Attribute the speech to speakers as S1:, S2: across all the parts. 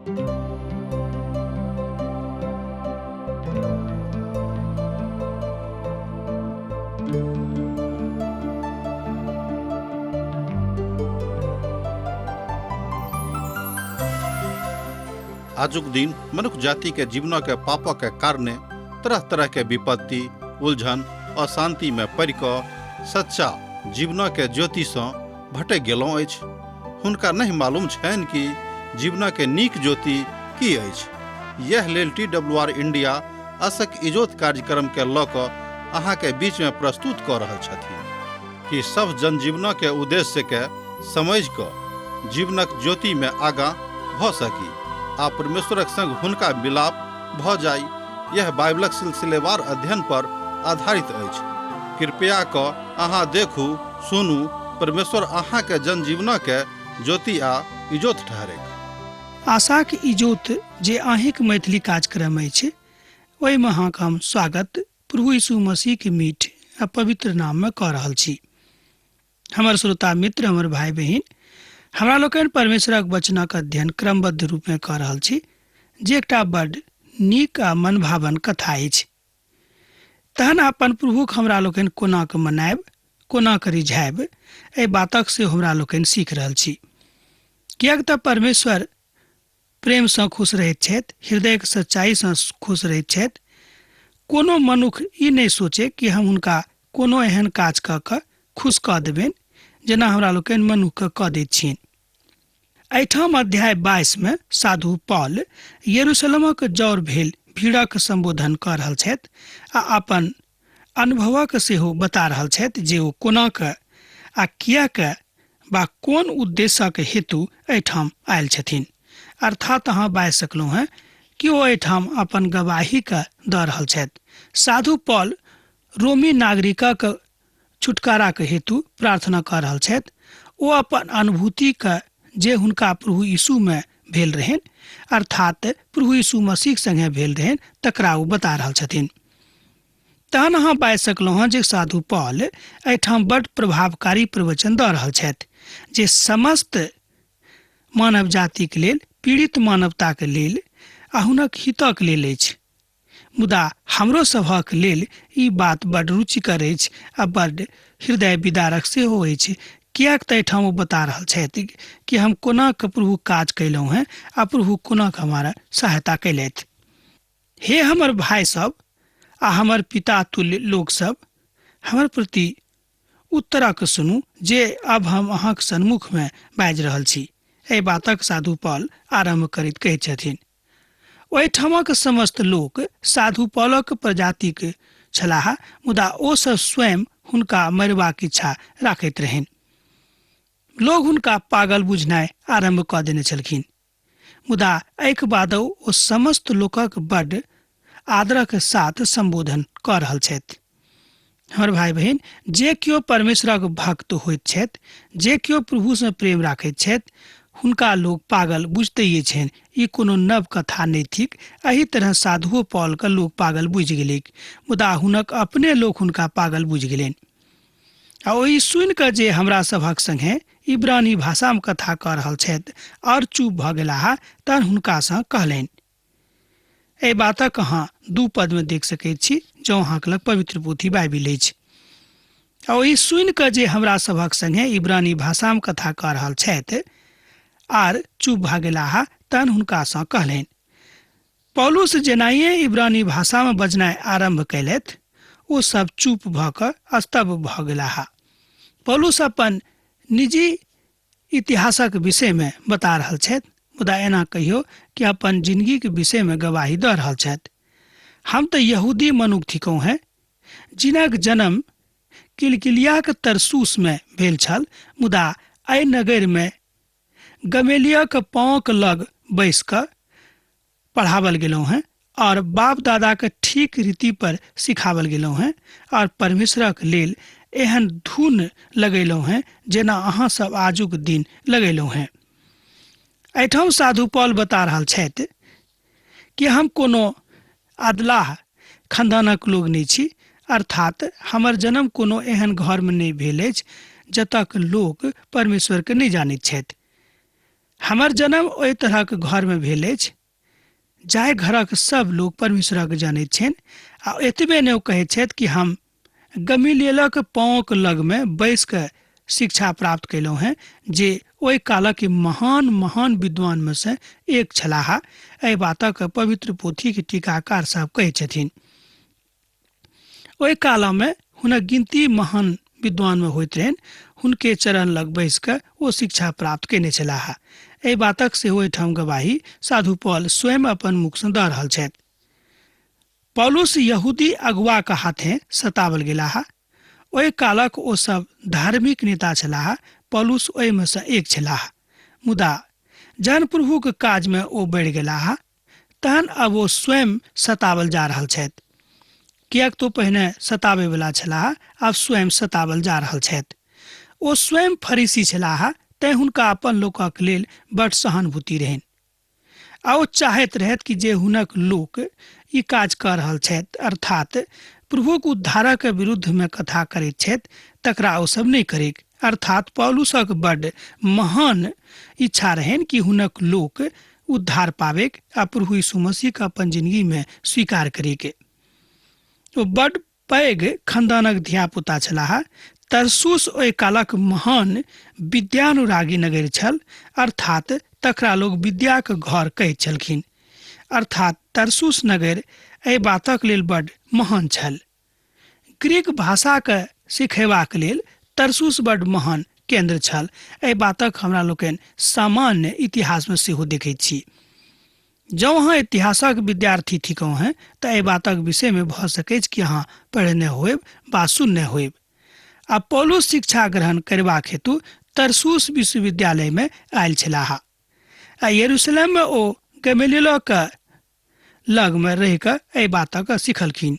S1: आजुक दिन मनुष्य जाति के जीवन के पाप के कारणे तरह तरह के विपत्ति, उलझन, अशांति में पड़ कऽ सच्चा जीवन के ज्योति से भटक गेलहुँ अछि। हुनका नहीं मालूम छनि कि जीवन के नीक ज्योति की अछि। यह लेल TWR इंडिया असक इजोत कार्यक्रम के लऽ कऽ अहाँ के बीच में प्रस्तुत कऽ रहल छथिन कि सब जनजीवन के उद्देश्य के समझ कऽ जीवनक ज्योति में आगाँ भऽ सकी आ परमेश्वरक संग हुनका मिलाप भ जाय। यह बाइबलक सिलसिलेवार अध्ययन पर आधारित अछि। कृपया कऽ अहाँ देखू, सुनू, परमेश्वर अहाँ के जनजीवन के ज्योति आ इजोत ठहरेक।
S2: आशाक इजोत जे अहिंक मैथिली कार्यक्रम अछि, ओहिमे अहाँके हम स्वागत प्रभु यीशु मसीह के मीठ आ पवित्र नाम में कऽ रहल छी। हमर श्रोता मित्र, हमर भाई बहिन, हमरा लोकनि परमेश्वरक वचनक अध्ययन क्रमबद्ध रूप में कऽ रहल छी, जे एकटा बड्ड नीक आ मनभावन कथा अछि। तहन अपन प्रभुक हमरा लोकनि कोना कऽ मनायब, कोना कऽ रिझायब, एहि बातक से हमरा लोकनि सीख रहल छी। किएक तऽ परमेश्वर प्रेम सँ खुश रहैत छथि, हृदयक सच्चाई सँ खुश रहैत छथि। कोनो मनुख ई नहि सोचे कि हम हुनका कोनो एहन काज कऽ कऽ खुश कऽ देबनि जेना हमरा लोकनि मनुख कऽ दैत छियनि। एहिठाम अध्याय 22 में साधु पॉल यरूशलेमक जौर भेल भीड़क संबोधन कऽ रहल छथि आ अपन अनुभवक सेहो बता रहल छथि जे ओ कोना कऽ आ किएक वा कोन उद्देश्यक हेतु एहिठाम आयल छथिन। अर्थात अहाँ बाजि सकलहुँ हैं कि ओ एहिठाम अपन गवाही के दऽ रहल छथि। साधु पॉल रोमी नागरिकक छुटकारा के हेतु प्रार्थना कऽ रहल छथि। ओ अपन अनुभूति के जे हुनका प्रभु यीशु में भेल रहनि, अर्थात प्रभु यीशु मसीह संगे भेल रहनि, तकरा ओ बता रहल छथिन। तहन अहाँ बाजि सकलहुँ हँ जे साधु पॉल एहिठाम बड्ड प्रभावकारी प्रवचन दऽ रहल छथि जे समस्त मानव जातिक लेल, पीड़ित मानवताक लेल आ हुनक हितक लेल अछि। मुदा हमरो सभक लेल ई बात बड्ड रुचिकर अछि आ बड्ड हृदय विदारक सेहो अछि। किएक तऽ एहिठाम ओ बता रहल छथि कि हम कोना कऽ प्रभु काज कयलहुँ हैं आ प्रभु कोना कऽ हमारा सहायता कयलथि। हे हमर भाई सब आ हमर पिता तुल्य लोक सब, हमर प्रति उत्तरक सुनू जे अब हम अहाँक सन्मुख में बाजि रहल छी। एहि बातक साधु पॉल आरम्भ करैत कहैत छथिन। ओहिठामक समस्त लोक साधु पॉलक प्रजातिक छलाह, मुदा ओ सब स्वयं हुनका मरबाक इच्छा राखैत रहनि। लोग हुनका पागल बुझनाइ आरम्भ कऽ देने छलखिन। मुदा एहिके बादो ओ समस्त लोकक बड्ड आदरक साथ संबोधन कऽ रहल छथि। हमर भाई बहिन, जे केओ परमेश्वरक भक्त होइत छथि, जे केओ प्रभु से प्रेम राखैत छथि, हुनका लोग पागल बुझिते छनि। ई कोनो नव कथा नहि थिक। एही तरह साधुओ पॉल के लोग पागल बुझि गेलैक, मुदा हुनक अपने लोग हुनका पागल बुझि गेलनि। आ ओहि सुनि कऽ जे हमरा सभक संगे इब्रानी भाषा में कथा कऽ रहल छथि और चुप भऽ गेलाह, तहन हुनका सँ कहलनि। एहि बातक अहाँ 2 पद में देख सकैत छी जँ अहाँक लग पवित्र पोथी बाइबिल अछि। आ ओहि सुनि कऽ जे हमरा सभक संगे इब्रानी भाषा में कथा कऽ रहल छथि आर चुप भऽ गेलाह, तहन हुनका सँ कहलनि। पौलुस जेनाहिए इब्रानी भाषा में बजनाइ आरम्भ कयलथि, ओ सब चुप भऽ कऽ स्तब्ध भऽ गेलाह। पौलुस अपन निजी इतिहासक विषय में बता रहल छथि, मुदा एना कहियो कि अपन जिंदगी के विषय में गवाही दऽ रहल छथि। हम तऽ यहूदी मनुख थिकहुँ हैं, जिनक जन्म किलकिलियाक तरसूस में भेल छल, मुदा एहि नगर में गमेलियक पाँवक लग बैस कऽ पढ़ावल गेलहुँ हैं और बाप दादा के ठीक रीति पर सिखावल गेलहुँ हैं और परमेश्वरक लेल एहन धुन लगेलहुँ हैं जेना अहाँ सब आजुक दिन लगेलहुँ हैं। एहिठाम साधु पॉल बता रहल छथि कि हम कोनो अदलाह खानदानक लोग नहीं छी, अर्थात हमर जन्म कोनो एहन घर में नहीं भेल अछि जतक लोग परमेश्वर के नहीं जानैत छथि। हमर जन्म ओहि तरहक घर में भेल अछि जाहि घरक सब लोग परमेश्वरक जानैत छनि आ एतबे नहि ओ कहैत छथि कि हम गमीलियलक पाँवक लग में बैस कऽ शिक्षा प्राप्त कयलहुँ हैं जे ओहि कालक महान महान विद्वान में से एक छलाह। एहि बातक पवित्र पोथी के टीकाकार साहब कहै छथिन। ओहि काल में हुनक गिनती महान विद्वान में होइत रहनि, हुनके चरण लग बैस कऽ ओ शिक्षा प्राप्त केने छलाह। एहि बातक सेहो एहिठाम गवाही साधु पौल स्वयं अपन मुख सँ दऽ रहल छथि। पौलुस यहूदी अगुआ के हाथे सतावल गेलाह। ओहि कालक ओ सब धार्मिक नेता छलाह। पौलुस ओहि में से एक छलाह। मुदा जहन प्रभु के काज में ओ बढ़ि गेलाह तहन अब ओ स्वयं सतावल जा रहल छथि। किएक तो पहिने सतावे वाला छलाह, आब स्वयं सतावल जा रहल छथि। ओ स्वयं फरीसी छलाह, तैं हुनका अपन लोकक लेल बड़ सहानुभूति रहनि आ ओ चाहैत रहथि कि जे हुनक लोक ई काज कऽ रहल छथि अर्थात प्रभुक उद्धारक विरुद्ध में कथा करैत छथि तकरा ओ सब नहि करैक। अर्थात पौलुसक बड्ड महान इच्छा रहनि कि हुनक लोक उद्धार पावेक आ प्रभु यीशु मसीह के अपन जिंदगी में स्वीकार करेके। ओ बड्ड पैघ खानदानक धियापुता छलाह। तरसुस ओहि कालक महान विद्यानुरागी नगर छल, अर्थात तकरा लोग विद्याक घर कहैत छलखिन। अर्थात तरसुस नगर एहि बातक लेल बड्ड महान छल। ग्रीक भाषा के सिखेबाक लेल तरसुस बड्ड महान केंद्र छल। एहि बातक हमरा लोकनि सामान्य इतिहास में सेहो देखैत छी। जँ अहाँ इतिहासक विद्यार्थी थिकहुँ हैं तऽ एहि बातक विषय में भऽ सकैत कि अहाँ पढ़ने होएब वा सुनने होएब। आ पौलुस शिक्षा ग्रहण करबाक हेतु तरसुस विश्वविद्यालय में आयल छलाह आ यरूशलेम में ओ गमलीएलक लग में रहि कऽ एहि बातक सिखलखिन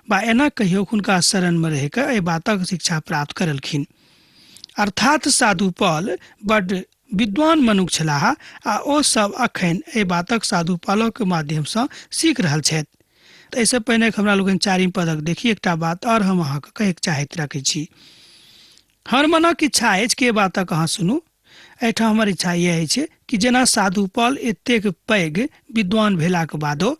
S2: वा एना कहियो हुनका शरण में रहि कऽ एहि बातक शिक्षा प्राप्त करलखिन। अर्थात साधु पौल बड्ड विद्वान मनुष्य छलाह आ ओ सब अखन एहि बातक साधु पौलक माध्यम सँ सीख रहल छथि। तऽ एहिसँ पहिने हमरा लोगन चारिम पदक देखी एकटा बात और हम अहाँके कहैके चाहैत रखै छी। हमर मनक इच्छा अछि कि बातक अहाँ सुनू। एहिठाम हमर इच्छा यह अछि कि जेना साधु पौल एतेक पैघ विद्वान भेलाक बादो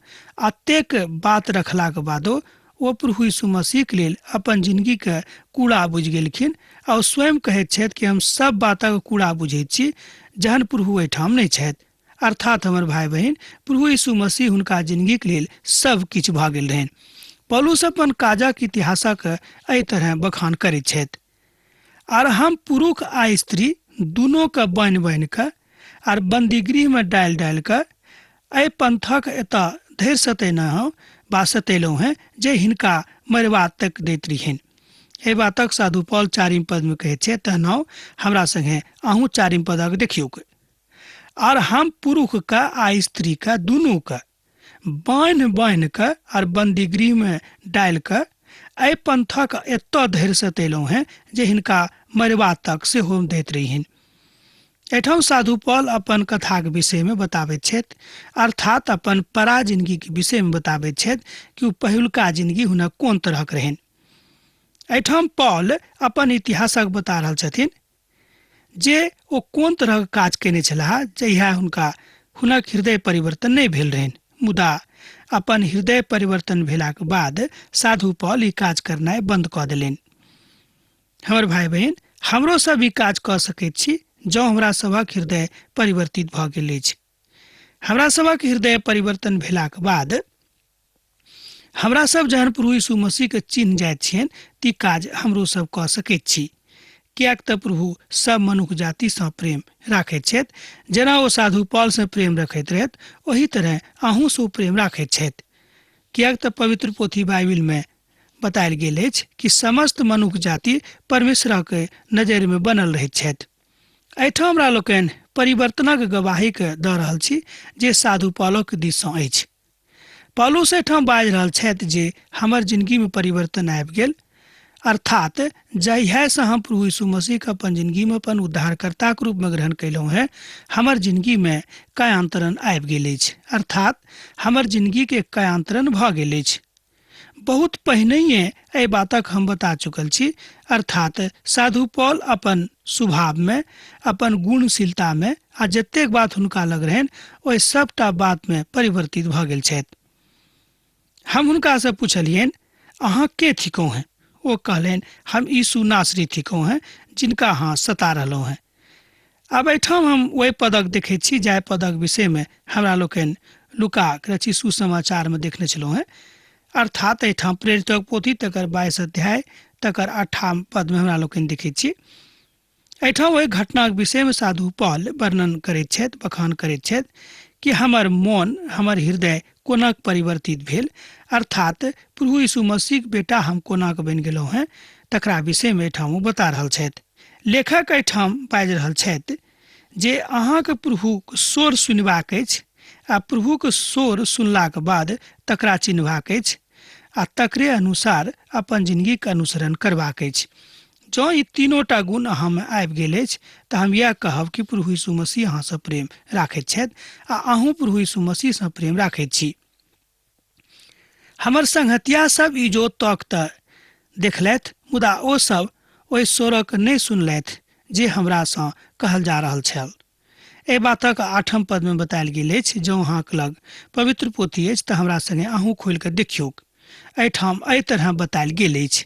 S2: एतेक बात रखलाक बादो ओ प्रभु यीशु मसीह के लेल अपन जिंदगी के कूड़ा बुझि गेलखिन आ स्वयं कहैत छथि कि हम सब बातक कूड़ा बुझैत छी जहन प्रभु एहिठाम नहि छथि। अर्थात हमर भाई बहिन प्रभु यीशु मसीह हुनका जिंदगी के लेल सब किछु भऽ गेल रहनि। पौलुस अपन काजक इतिहासक एहि तरह बखान करैत छथि। आर हम पुरुष आ स्त्री दुनू के बान्हि बान्हि कऽ आर बंदीगृह में डालि डालि कऽ एहि पंथक एतऽ धरि सतेलहुँ वा सतेलहुँ हैं जे हिनका मरबा तक दैत रहिन। एहि बातक साधु पौल चारिम पद में कहैत छै, तहनाओ हमरा संगे अहूँ चारिम पदक देखियौ। और हम पुरुष का आ स्त्री का दुनू का बान्हि बान्हि कऽ आर बंदीगृह में डालि कऽ एहि पंथक एतऽ धरि सतेलहुँ हैं जे हिनका मरबा तक सेहो दैत रहिन। एहिठाम साधु पौल अपन कथाक विषय में बताबैत छथि, अर्थात अपन परा जिंदगी के विषय में बताबैत छथि कि ओ पहिलुका जिंदगी हुनक कोन तरहक रहनि। एहिठाम पौल अपन इतिहासक बता रहल छथिन जे ओ कोन तरहक काज केने छलाह जहिया हुनक हृदय परिवर्तन नहि भेल रहनि। मुदा अपन हृदय परिवर्तन भेलाक बाद साधु पौल ई काज करनाइ बंद कऽ देलनि। हमर भाई बहन हमरो सब ई काज कऽ सकैत छी जँ हमरा सभक हृदय परिवर्तित भऽ गेल अछि। हमरा सभक हृदय परिवर्तन भेलाक बाद हमरा सब जहन प्रभु यीशु मसीह के चिन्ह जाइत छियनि ती काज हमरो सब कऽ सकैत छी। किएक तऽ प्रभु सब मनुष्य जाति सँ प्रेम राखैत छथि। जेना ओ साधु पौल सँ प्रेम रखैत रहथि ओही तरह अहूँ सँ प्रेम राखैत छथि। किएक तऽ पवित्र पोथी बाइबिल में बतायल गेल अछि कि समस्त मनुष्य जाति परमेश्वरक नजरि में बनल रहैत छथि। एहिठाम हमरा लोकनि परिवर्तनक गवाही के दऽ रहल छी जे साधु पौलक दिस सँ अछि। पौलुस एहिठाम बाजि रहल छथि जे हमर जिंदगी में परिवर्तन आबि गेल, अर्थात जहियासँ हम प्रभु यीशु मसीह के अपन जिंदगी में अपन उद्धारकर्ता के रूप में ग्रहण कयलहुँ हैं हमर जिंदगी में कयांतरण आबि गेल अछि। अर्थात हमर जिंदगी के कयांतरण भऽ गेल अछि। बहुत पहिनहिए एहि बातक हम बता चुकल छी, अर्थात साधु पौल अपन स्वभाव में, अपन गुणशीलता में आ जतेक बात हुनका लग रहनि ओहि सबटा बात में परिवर्तित भ गेल छथि। हम हुनका से पूछलियनि, अहाँ के थिकौ हैं? वो कहलनि, हम यीशु नासरी थिकौ हैं जिनका अहाँ सता रहलौ हैं। आब एहिठाम हम वही पदक देखै छी जाहि पदक विषय में हमरा लोकनि लुका रचित सुसमाचार में देखने छलहुँ हैं, अर्थात एहिठाम प्रेरितक पोथी तकर 22 अध्याय तकर 8 पद में हमरा लोकनि देखै छी। एहिठाम ओहि घटनाक विषय में साधु पौल वर्णन करैत छथि, बखान करैत छथि कि हमर मन, हमर हृदय कोना परिवर्तित भेल, अर्थात प्रभु यीशु मसीह के बेटा हम कोना बनि गेलहुँ हैं, तकरा विषय में एहिठाम ओ बता रहल छथि। लेखक एहिठाम बाजि रहल छथि जे अहाँके प्रभुक स्वर सुनबाक अछि आ प्रभुक स्वर सुनलाक बाद तकरा चिन्हबाक अछि आ तकरे अनुसार अपन जिंदगीके अनुसरण करबाक अछि। जँ ई तीनोटा गुण अहाँ में आबि गेल अछि तऽ हम इएह कहब कि प्रभु यीशु मसीह अहाँसँ प्रेम राखैत छथि आ अहूँ प्रभु यीशु मसीहसँ प्रेम राखैत छी। हमर संगहतिया सब इजोत तक तऽ देखलथि, मुदा ओ सब ओहि स्वरक नहि सुनलथि जे हमरासँ कहल जा रहल छल। एहि बातक 8 पद में बतायल गेल अछि, जँ अहाँक लग पवित्र पोथी अछि तऽ हमरा संगे अहूँ खोलि कऽ देखियौक। एहिठाम एहि तरह बतायल गेल अछि,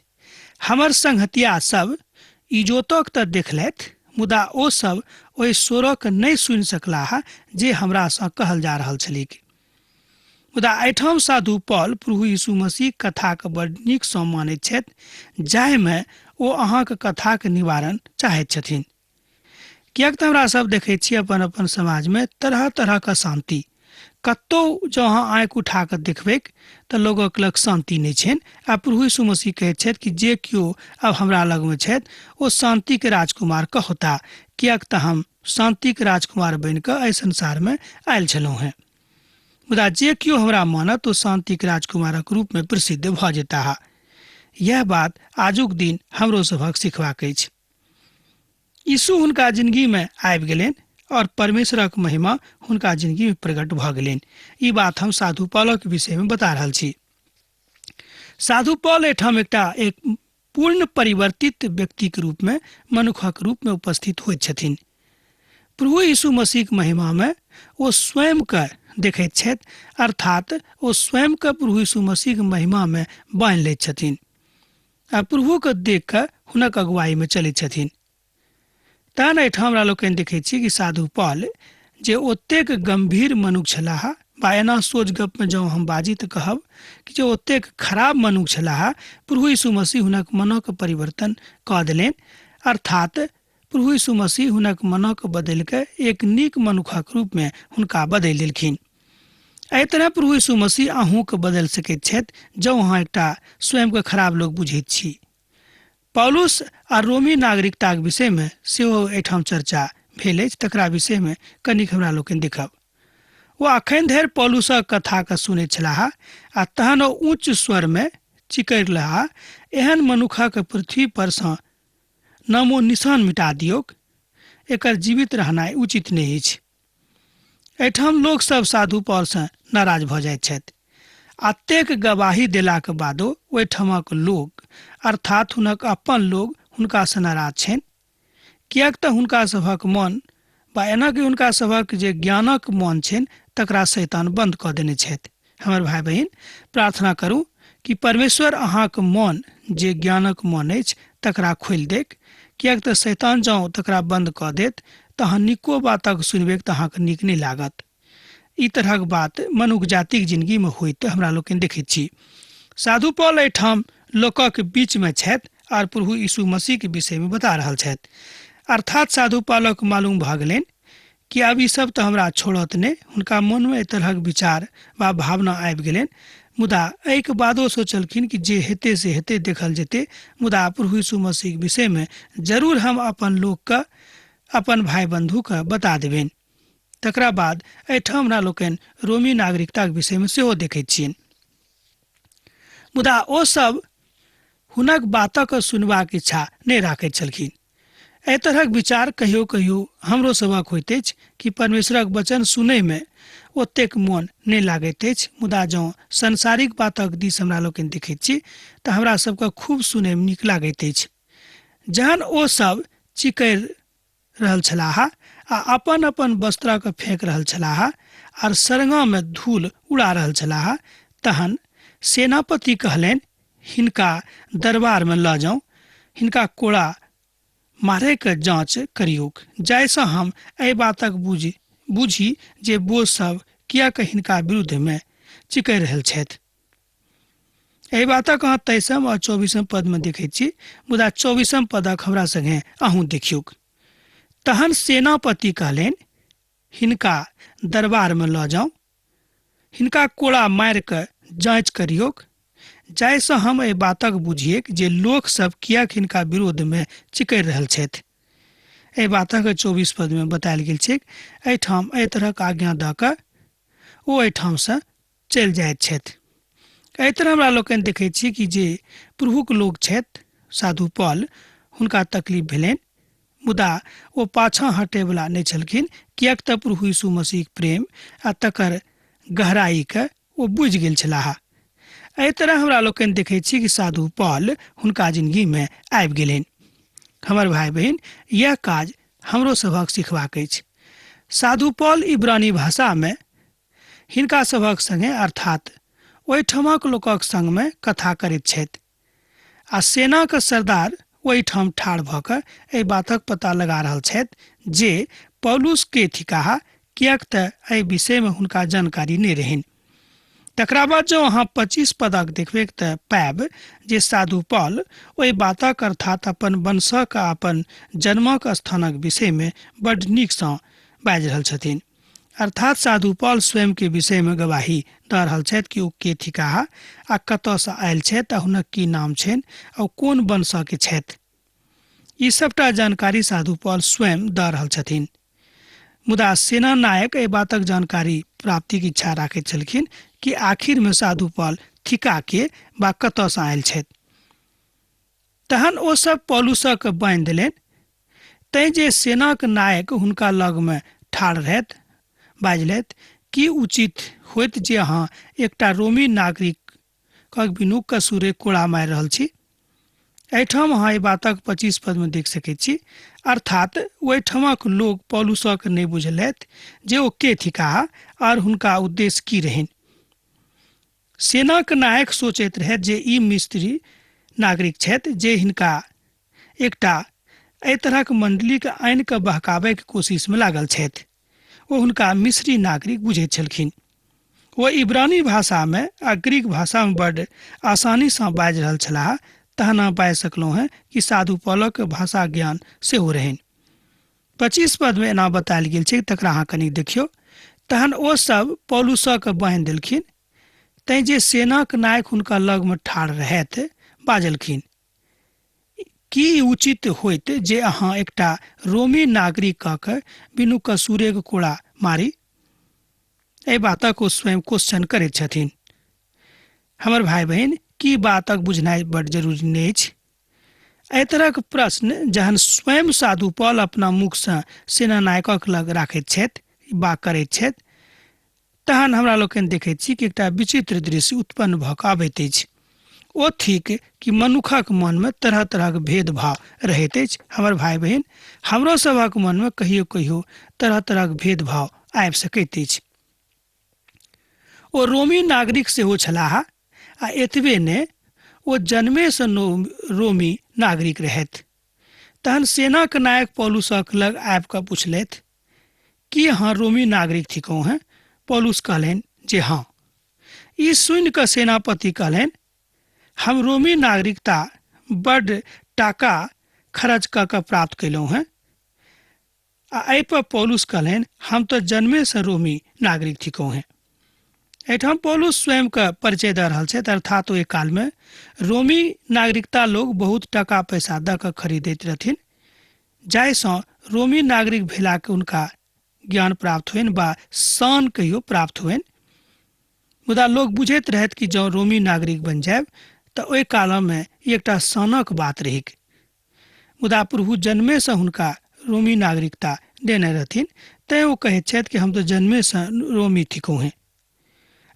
S2: हमर संगहतिया सब इजोतक तऽ देखलथि, मुदा ओ सब ओहि स्वरक नहि सुनि सकलाह जे हमरासँ कहल जा रहल छलीक। मुदा एहिठाम साधु पौल प्रभु यीशु मसीह कथाके बड़ नीकसँ मानैत छथि, जाहिमे ओ अहाँके कथाके निवारण चाहैत छथिन। किएक तऽ हमरा सब देखैत छी अपन अपन समाज में तरह तरह का शांति, कतौ जँ अहाँ आँखि उठा कऽ देखबै तऽ लोगक लग शांति नहि छनि। आ प्रभु यीशु मसीह कहैत छथि कि जे केओ अब हमरा लगमे छथि ओ शांतिके राजकुमार कहता, किएक तऽ हम शांतिके राजकुमार बनि कऽ एहि संसारमे आयल छलहुँ हैं। मुदा जे केओ हमरा मानत ओ शांतिके राजकुमारक रूप में प्रसिद्ध भऽ जेताह। यह बात आजुक दिन हमरो सभक सिखबाक अछि। यीशु हुनका जिंदगी में आबि गेलनि और परमेश्वरक महिमा हुनका जिंदगी में प्रकट भऽ गेलनि। ई बात हम साधु पौलक विषय में बता रहल छी। साधु पौल एहिठाम एक पूर्ण परिवर्तित व्यक्ति के रूप में, मनुखक रूप में उपस्थित होइत छथिन। प्रभु यीशु मसीह के महिमा में ओ स्वयं के देखैत छथि, अर्थात ओ स्वयं के प्रभु यीशु मसीह के महिमा में बान्हि लैत छथिन आ प्रभु के देख कऽ हुनक अगुवाई में चलैत छथिन। तहन एहिठाम हमरा लोकनि देखैत छी कि साधु पौल जे ओतेक गंभीर मनुष्य छलाह, बा एना सोच गप में जँ हम बाजी तऽ कहब कि जे ओतेक खराब मनुष्य छलाह, प्रभु यीशु मसीह हुनक मनक परिवर्तन कऽ देलनि, अर्थात प्रभु यीशु मसीह हुनक मनक बदलि कऽ एक नीक मनुखक रूप में हुनका बदलि देलखिन। एहि तरह प्रभु यीशु मसीह अहूँके बदलि सकैत छथि जँ अहाँ एकटा स्वयंके खराब लोक बुझैत छी। पौलुस आ रोमी नागरिकताक विषय में सेहो एहिठाम चर्चा भेल अछि, तकरा विषय में कनिक हमरा लोकनि देखब। ओ अखन धरि पौलुसक कथाके सुनैत छलाह आ तहन ओ उच्च स्वर में चिकरि रहा, एहन मनुखक पृथ्वी पर सँ नामो निशान मिटा दियौक, एकर जीवित रहनाइ उचित नहि अछि। एहिठाम लोक सब साधु पौल सँ नाराज भऽ जाइत छथि। एतेक गवाही देलाक बादो ओहिठामक लोग, अर्थात हुनक अपन लोग हुनका सँ नाराज छनि, किएक तऽ हुनका सभक मन, बा एना कि हुनका सभक जे ज्ञानक मन छनि तकरा शैतान बंद कऽ देने छथि। हमर भाई बहिन, प्रार्थना करू कि परमेश्वर अहाँक मन जे ज्ञानक मन अछि तकरा खोलि देक, किएक तऽ शैतान जँ तकरा बंद कऽ देत तऽ अहाँ नीको बातक सुनबै तऽ अहाँके नीक नहि लागत। ई तरहक बात मनुष्य जातिक जिंदगी में होइत हमरा लोकनि देखैत छी। साधु पौल एहिठाम लोकक बीच में छथि और प्रभु यीशु मसीह के विषय में बता रहल छथि, अर्थात साधु पौलक मालूम भऽ गेलनि कि आब ई सब तऽ हमरा छोड़त नहि। हुनका मन में एहि तरहक विचार वा भावना आबि गेलनि, मुदा एहिके बादो सोचलखिन कि जे हेतै से हेतै, देखल जेतै, मुदा प्रभु यीशु मसीह के विषय में जरूर हम अपन लोकके, अपन भाई बंधुके बता देबनि। तकरा बाद एहिठाम हमरा लोकनि रोमी नागरिकताक विषय में सेहो देखैत छियनि, मुदा ओ सब हुनक बातक सुनबाक इच्छा नहि राखैत छलखिन। एहि तरहक विचार कहियो कहियो हमरो सभक होइत अछि कि परमेश्वरक वचन सुनयमे ओतेक मोन नहि लागैत अछि, मुदा जँ संसारिक बातक दिस हमरा लोकनि देखैत छी तऽ हमरा सभके खूब सुनयमे नीक लागैत अछि। जहन ओ सब चिकरि रहल छलाह आ अपन अपन वस्त्रक फेंक रहल छलाह आर सरंगामे धूल उड़ा रहल छलाह, तहन सेनापति कहलनि, हिनका दरबारमे लऽ जाउ, हिनका कोड़ा मारैके जाँच करियौक, जाहिसँ हम एहि बातक बुझी जे बोझ सब किएक हिनका विरुद्धमे चिकरि रहल छथि। एहि बातक अहाँ 23 आ 24 पदमे देखैत छी, मुदा 24 पदक हमरा संगे अहूँ देखियौक। तहन सेनापति कहलनि, हिनका दरबारमे लऽ जाउ, हिनका कोड़ा मारि कऽ जाँच करियौक, जाहिसँ हम एहि बातक बुझियैक जे लोक सब किएक हिनका विरोधमे चिकरि रहल छथि। एहि बातक 24 पदमे बतायल गेल छै, एहिठाम एहि तरहक आज्ञा दऽ कऽ ओ एहिठामसँ चलि जाइत छथि। एहि तरह हमरा लोकनि देखैत छी कि जे प्रभुक लोक छथि, साधु पॉल, हुनका तकलीफ भेलनि, मुदा ओ पाछाँ हटैवला नहि छलखिन, किएक तऽ प्रभु यीशु मसीहक प्रेम आ तकर गहराईके ओ बुझि गेल छलाह। एहि तरह हमरा लोकनि देखैत छी कि साधु पॉल हुनका जिन्दगीमे आबि गेलनि। हमर भाई बहिन, यह काज हमरो सभक सिखबाक अछि। साधु पॉल इब्रानी भाषामे हिनका सभक संगे अर्थात ओहिठमक लोकक संगमे कथा करैत छथि आ सेनाक सरदार ओहिठाम ठाढ़ भऽ कऽ एहि बातक पता लगा रहल छथि जे पौलुस के थिकाह, किएक तऽ एहि विषयमे हुनका जानकारी नहि रहनि। तकरा बाद जँ अहाँ 25 पदक देखबै तऽ पाएब जे साधु पॉल ओहि बातक अर्थात अपन वंशक आ अपन जन्मक स्थानक विषयमे बड्ड नीकसँ बाजि रहल छथिन। अर्थात साधु पॉल स्वयं के विषयमे गवाही दऽ रहल छथि कि ओ के थिकाह आ कतयसँ आयल छथि आ हुनक की नाम छनि आ कोन वंशके छथि। ई सबटा जानकारी साधु पॉल स्वयं दऽ रहल छथिन, मुदा सेना नायक एहि बातक जानकारी प्राप्तिक इच्छा राखैत छलखिन कि आखिरमे साधु पॉल थिका के वा कतयसँ आयल छथि। तहन ओ सब पौलुसक बान्हि देलनि। तैँ जे सेनाक नायक हुनका लगमे ठाढ़ रहथि, बाजलथि, की उचित होइत जे अहाँ एकटा रोमी नागरिकक बिनु कसूरे कोड़ा मारि रहल छी। एहिठाम अहाँ एहि बातक 25 पदमे देख सकैत छी, अर्थात ओहिठमक लोक पौलुसक नहि बुझलथि जे ओ के थिकाह और हुनका उद्देश्य की रहनि। सेनाक नायक सोचैत रहथि जे ई मिस्री नागरिक छथि जे हिनका एकटा एहि तरहक मण्डलीके आनि कऽ बहकाबैके कोशिशमे लागल छथि। ओ हुनका मिस्री नागरिक बुझैत छलखिन। ओ इब्रानी भाषामे आ ग्रीक भाषामे बड्ड आसानीसँ बाजि रहल छलाह। तहन अहाँ पाइ सकलहुँ हैं कि साधु पॉलक भाषा ज्ञान सेहो रहनि। 25 पदमे एना बतायल गेल छै, तकरा अहाँ कनि देखियौ। तहन ओ सब पौलुसक बान्हि देलखिन। तैँ जे सेनाक नायक हुनका लगमे ठाढ़ रहथि बाजलखिन, की उचित होइत जे अहाँ एकटा रोमी नागरिकक बिनु कसूरेक कोड़ा मारी। एहि बातक ओ स्वयं क्वेश्चन करैत छथिन। हमर भाई बहिन, की बातक बुझनाइ बड्ड जरूरी नहि अछि। एहि तरहक प्रश्न जहन स्वयं साधु पॉल अपना मुखसँ सेनानायकक लग राखैत छथि वा करैत छथि, तहन हमरा लोकनि देखैत छी कि एकटा विचित्र दृश्य उत्पन्न भऽ कऽ अबैत अछि। ओ थिक कि मनुखक मनमे तरह तरहक भेदभाव रहैत अछि। हमर भाई बहिन, हमरो सभक मनमे कहियो कहियो तरह तरहक भेदभाव आबि सकैत अछि। ओ रोमी नागरिक सेहो छलाह आ एतबे ने, ओ जन्मेसँ रोमी नागरिक रहथि। तहन सेनाक नायक पौलुसक लग आबि कऽ पुछलथि, की अहाँ रोमी नागरिक थिकहुँ हैं। पौलुस कहलनि जे हाँ। ई सुनि कऽ सेनापति कहलनि, हम रोमी नागरिकता बड्ड टाका खर्च कऽ कऽ प्राप्त कयलहुँ हैं। आ एहिपर पौलुस कहलनि, हम तऽ जन्मेसँ रोमी नागरिक थिकहुँ हैं। एहिठाम पौलुस स्वयंके परिचय दऽ रहल छथि, अर्थात ओहि कालमे रोमी नागरिकता लोग बहुत टका पैसा दऽ कऽ खरीदैत रहथिन, जाहिसँ रोमी नागरिक भेलाके हुनका ज्ञान प्राप्त होनि वा शान कहियो प्राप्त होनि। मुदा लोग बुझैत रहथि कि जँ रोमी नागरिक बनि जायब तऽ ओहि कालमे ई एकटा शानक बात रहिक। मुदा प्रभु जन्मे से हुनका रोमी नागरिकता देने रहथिन, तैं वो कहैत छथि कि हम तो जन्मे से रोमी थिकौ हैं।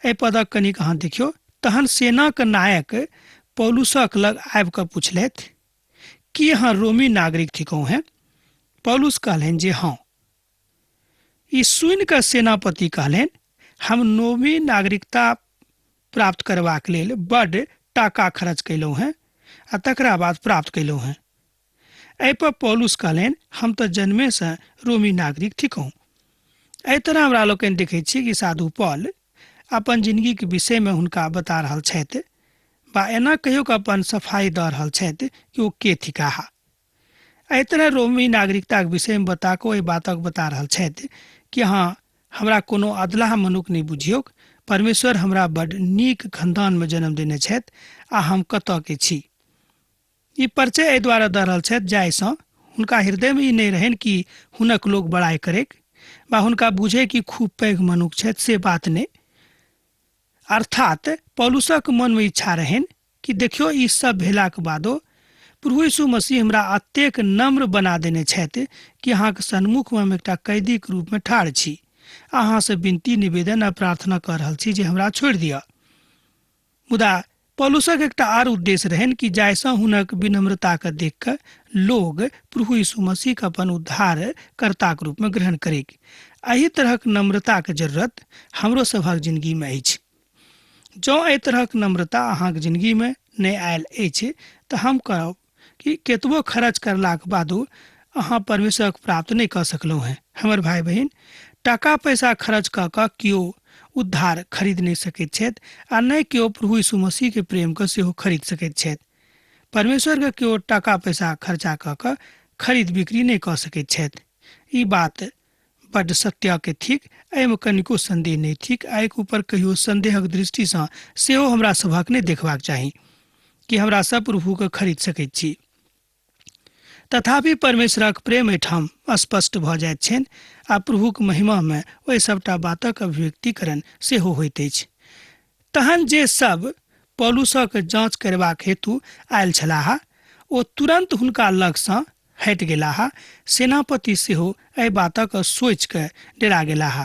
S2: एहि पदक कनिक अहाँ देखियौ। तहन सेनाक नायक पौलुसक लग आबि कऽ पुछलथि कि अहाँ रोमी नागरिक थिकौ हैं? पौलुस कहलनि जे हाँ। ई सुनि कऽ सेनापति कहलनि, हम रोमी नागरिकता प्राप्त करबाक लेल बड्ड टाका खर्च कयलहुँ हैं आ तकरा बाद प्राप्त कयलहुँ हैं। एहिपर पौलुस कहलनि, हम तऽ जन्मे से रोमी नागरिक थिकौ। एहि तरह हमरा लोकनि देखैत छी कि साधु पौल अपन जिंदगीके विषयमे हुनका बता रहल छथि, बा एना कहियो कि अपन सफाई दऽ रहल छथि कि ओ के थिकाह। एहि तरह रोमी नागरिकताके विषयमे बता कऽ ओहि बातक बता रहल छथि कि अहाँ हमरा कोनो अधलाह मनुख नहि बुझियौक। परमेश्वर हमरा बड्ड नीक खानदानमे जन्म देने छथि आ हम कतयके छी। ई परिचय एहि दुआरे दऽ रहल छथि जाहिसँ हुनका हृदयमे ई नहि रहनि कि हुनक लोक बड़ाइ करैक बा हुनका बुझै कि खूब पैघ मनुख छथि, से बात नहि। अर्थात पौलुसक मनमे इच्छा रहनि कि देखियौ, ई सब भेलाक बादो प्रभु यीशु मसीह हमरा एतेक नम्र बना देने छथि कि अहाँके सन्मुखमे हम एकटा कैदीके रूपमे ठाढ़ छी। अहाँसँ विनती निवेदन आ प्रार्थना कऽ रहल छी जे हमरा छोड़ि दिअ। मुदा पौलुसक एकटा आर उद्देश्य रहनि कि जाहिसँ हुनक विनम्रताके देख कऽ लोग प्रभु यीशु मसीहके अपन उद्धारकर्ताके रूपमे ग्रहण करैक। एहि तरहक नम्रताके जरूरत हमरो सभक जिन्दगीमे अछि। जँ एहि तरहक नम्रता अहाँके जिन्दगीमे नहि आयल अछि तऽ हम कहब कि केतबो खर्च करलाक बादो अहाँ परमेश्वरक प्राप्त नहि कऽ सकलहुँ हैं। हमर भाई बहिन, टाका पैसा खर्च कऽ कऽ केओ उद्धार खरीद नहि सकैत छथि आ नहि केओ प्रभु यीशु मसीहके प्रेमके सेहो खरीद सकैत छथि। परमेश्वरके केओ टाका पैसा खर्चा कऽ कऽ खरीद बिक्री नहि कऽ सकैत छथि। ई बात बड्ड सत्यके थिक, एहिमे कनिको संदेह नहि थिक। एहिके ऊपर कहियो संदेहक दृष्टिसँ सेहो हमरा सभक नहि देखबाक चाही कि हमरा सब प्रभुके खरीद सकैत छी। तथापि परमेश्वरक प्रेम एहिठाम स्पष्ट भऽ जाइत छनि आ प्रभुक महिमामे ओहि सभटा बातक अभिव्यक्तिकरण सेहो होइत अछि। तहन जे सब पौलुसक जाँच करबाक हेतु आयल छलाह ओ तुरंत हुनका लगसँ हटि गेलाह। सेनापति सेहो एहि बातक सोचि कऽ डेरा गेलाह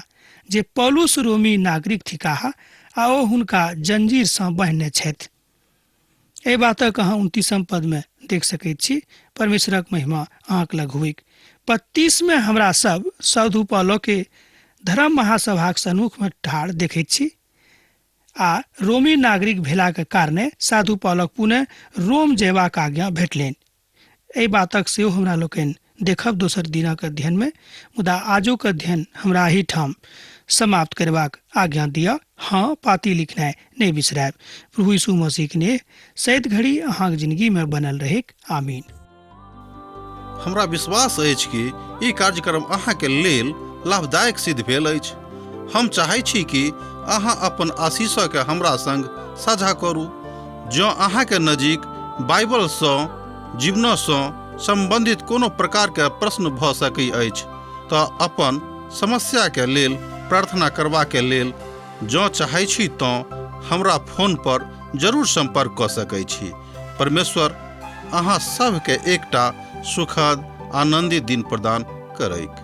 S2: जे पौलुस रोमी नागरिक थिकाह आ ओ हुनका जंजीरसँ बान्हने छथि। एहि बातक अहाँ 29 पदमे देख सकैत छी। परमेश्वरक महिमा अहाँक लग हुइक। 35 में हमरा सब साधु पौलुके धर्म महासभाक सन्मुखमे ठाढ़ देखैत छी आ रोमी नागरिक भेलाक कारणे साधु पौलुक पुनः रोम जयबाक आज्ञा भेटलनि। एहि बातक सेहो हमरा लोकनि देखब दोसर दिनक अध्ययनमे। मुदा आजुक अध्ययन हमरा एहिठाम समाप्त करबाक आज्ञा दिअ। हाँ, पाती लिखनाइ नहि बिसरायब। प्रभु यीशु मसीहके ने सैत घड़ी अहाँक जिंदगीमे बनल रहेक। आमीन।
S1: हमरा विश्वास अछि कि ई कार्यक्रम अहाँके लेल लाभदायक सिद्ध भेल अछि। हम चाहै छी कि अहाँ अपन आशीषके हमरा संग साझा करू। जँ अहाँके नजीक बाइबलसँ जीवनसँ संबंधित कोनो प्रकारके प्रश्न भऽ सकैत अछि तऽ अपन समस्याके लेल प्रार्थना करबाके लेल जँ चाहै छी तऽ हमरा फोन पर जरूर संपर्क कऽ सकैत छी। परमेश्वर अहाँ सबके एकटा सुखद आनंदित दिन प्रदान करैक।